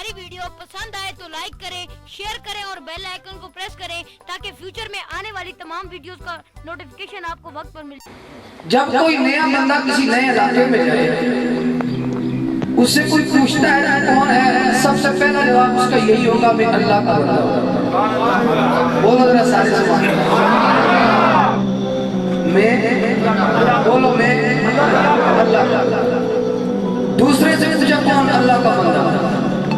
ہماری ویڈیو پسند آئے تو لائک کریں، شیئر کریں اور بیل آئیکن کو پریس کریں تاکہ فیوچر میں آنے والی تمام ویڈیوز کا نوٹیفیکیشن آپ کو وقت پر مل جائے۔ جب کوئی نیا بندہ کسی نئے علاقے میں جائے اس سے کوئی پوچھتا ہے کون ہے، سب سے پہلا جواب اس کا یہی ہوگا میں اللہ کا بندہ ہوں۔ بولو ذرا سارے سبحان اللہ۔ بولو میں اللہ کا۔ دوسرے سے پوچھا کون، اللہ کا بندہ۔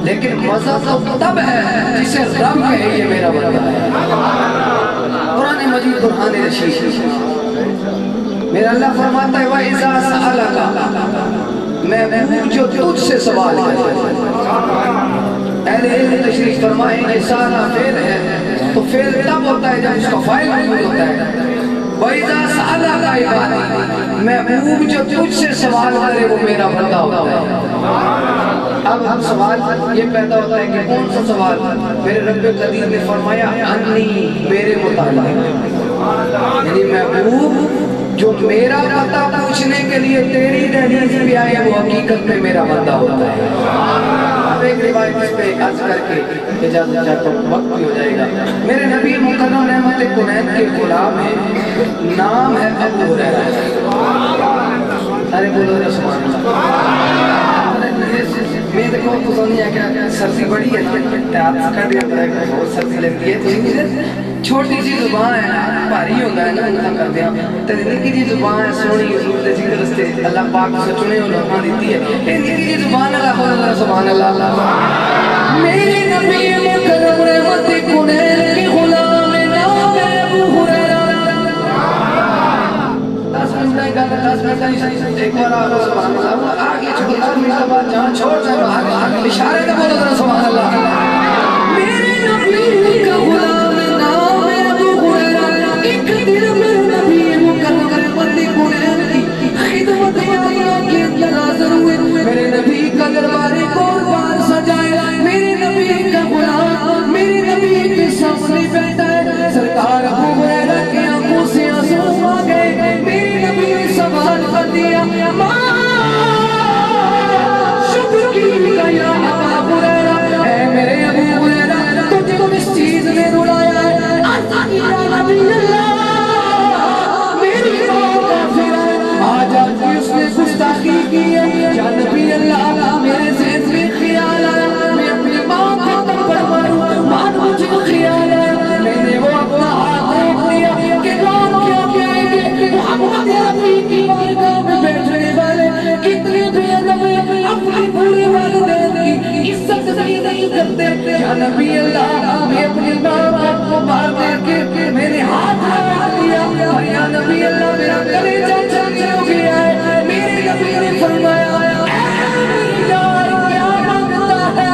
لیکن مزہ تو تب ہے جسے رب کہے یہ میرا بندہ ہے۔ قرآن مجید برہان رشید میرا اللہ فرماتا ہے وَإِذَا سَأَلَكَ، میں جو تجھ سے سوال کرتا ہوں۔ اہل علم تشریح فرمائیں یہ سارا فعل ہے تو فعل تب ہوتا ہے جب اس کا فاعل موجود ہوتا ہے۔ وَإِذَا سَأَلَكَ عِبَادِي، محبوب جو تجھ سے سوال کرے وہ میرا بندہ ہوتا ہے۔ اب ہم سوال یہ پیدا ہوتا ہے کہ کون سا سوال؟ میرے رب قدیر نے فرمایا انی، میرے متعلق، یعنی محبوب جو میرا پتہ پوچھنے کے لیے تیری دہلیز پہ آئے وہ حقیقت میں میرا بندہ ہوتا ہے۔ اب ایک روایت اس پہ عرض کر کے اجازت چاہتا ہوں، وقت بھی ہو جائے گا۔ میرے نبی مکرم رحمت کنین کے غلام ہیں، نام ہے ابو ہریرہ۔ ارے بولو سبحان اللہ۔ میں دیکھو تو سنیا کیا سردی بڑی ہے نا، تیار کر دیا بہت سردی لگتی ہے، چھوٹی سی زبان ہے بھاری ہوتا ہے نا انہاں کر دیا تے نکی جی زبان ہے سونی حضور دے ذکر رستے اللہ پاک سے چنے علماء دیتی ہے اے نکی جی زبان اللہ اللہ سبحان اللہ۔ میرے نبی مکرم رحمت کنین کے غلام نام ہے ابو ہریرہ۔ 10 منٹ کا 10 منٹ ایک بار آپ سبحان اللہ آگے چھوڑ 10 منٹ بعد جہاں چھوڑ جائے آگے اشارے سے بولو ذرا سبحان اللہ۔ میرے نبی کا غلام نام ہے ابو ہریرہ۔ ایک دن میرے نبی مکرم رحمت کنین کی خدمت میں اللہ کے اندر حاضر ہوئے۔ میرے نبی کا دربار قربان سجایا، میرے نبی کا غلام میرے نبی کے سامنے بیٹھا ہے۔ سرکار ابو ہریرہ کی آنکھوں سے آنسو آ گئے۔ میرے نبی نے سوال کر دیا ماں شکر کی کا یا ابا ہریرہ، اے میرے ابو ہریرہ تجھے کس چیز نے رلایا ہے؟ یا نبی اللہ میری ماں کافر ہے، آج اس نے گستاخی کی ہے۔ یا نبی اللہ میرے ذہن میں خیال آیا میں اپنی ماں کو تھپڑ ماروں، ماں مجھے خیال آیا میں نے وہ اپنا ہاتھ روک دیا کہ لوگ کیا کہیں گے محمد عربی کی بارگاہ میں بیٹھنے والے کتنے بے ادب ہیں، اپنی پورے والدین کی عزت نہیں کرتے۔ یا نبی اللہ میں اپنی ماں کو مار دے کے میرے ہاتھ روک دیا اور یا نبی اللہ میرا کلیجہ چاچے ہو گیا ہے۔ میرے نبی نے فرمایا یار کیا مانگتا ہے؟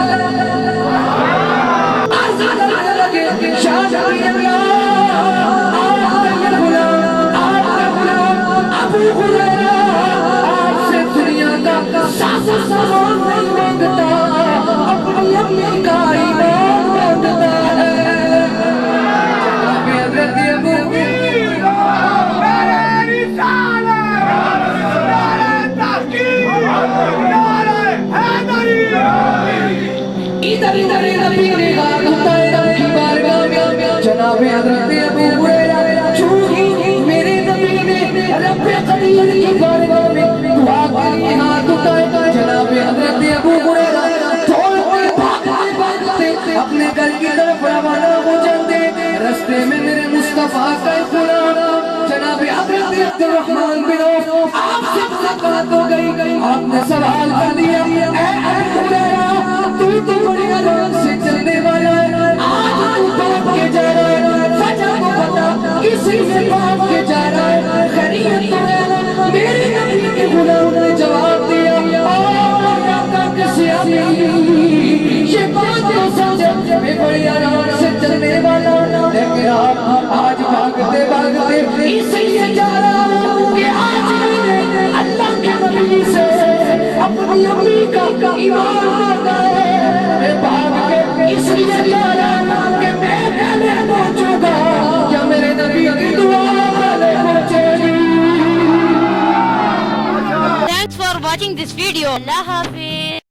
عرض کرنے لگے شاہ نبی اللہ ابو ہریرہ آپ سے دنیا کا ساسا سامان نہیں مانگتا، اپنی امی کا ایمان مانگتا ہے۔ جناب حضرت ابو ادھر نبی نے ہاتھ اٹھائے رب کی بارگاہ میں، جناب حضرت ابو ہریرہ چونکہ میرے نبی نے رب قدیر کی بارگاہ میں دعا کے لیے ہاتھ اٹھائے، جناب حضرت ابو ہریرہ تھوڑے بھاگتے اپنے گھر کی طرف روانہ ہو جاتے۔ رستے میں میرے مصطفیٰ کا غلام جناب حضرت عبد الرحمن بن عوف آپ سے ملاقات ہو گئی۔ آپ نے سوال کر دیا اے ابو ہریرہ تو بڑی آرام سے چلنے والا ہے، آج تو بھاگ کے جا رہا ہے، وجہ کو بتا کس لیے بھاگ کے جا رہا ہے، خیریت تو ہے؟ میرے نبی کے غلام نے جواب دیا آقا کسی آمی یہ بات تو سمجھ میں بڑی آرام سے چلنے والا ہوں، لیکن آپ آج بھاگتے بھاگتے اس لیے جا رہا ہوں کہ آج میں نے اللہ کے نبی سے اپنی امی کا ایمان مانگا ہے۔ میں بھاگ کے اس لیے جا رہا ہوں کہ میں پہلے پہنچوں گا یا میرے نبی کی دعا پہلے پہنچے گی۔ Thanks for watching this video. Allah Hafiz.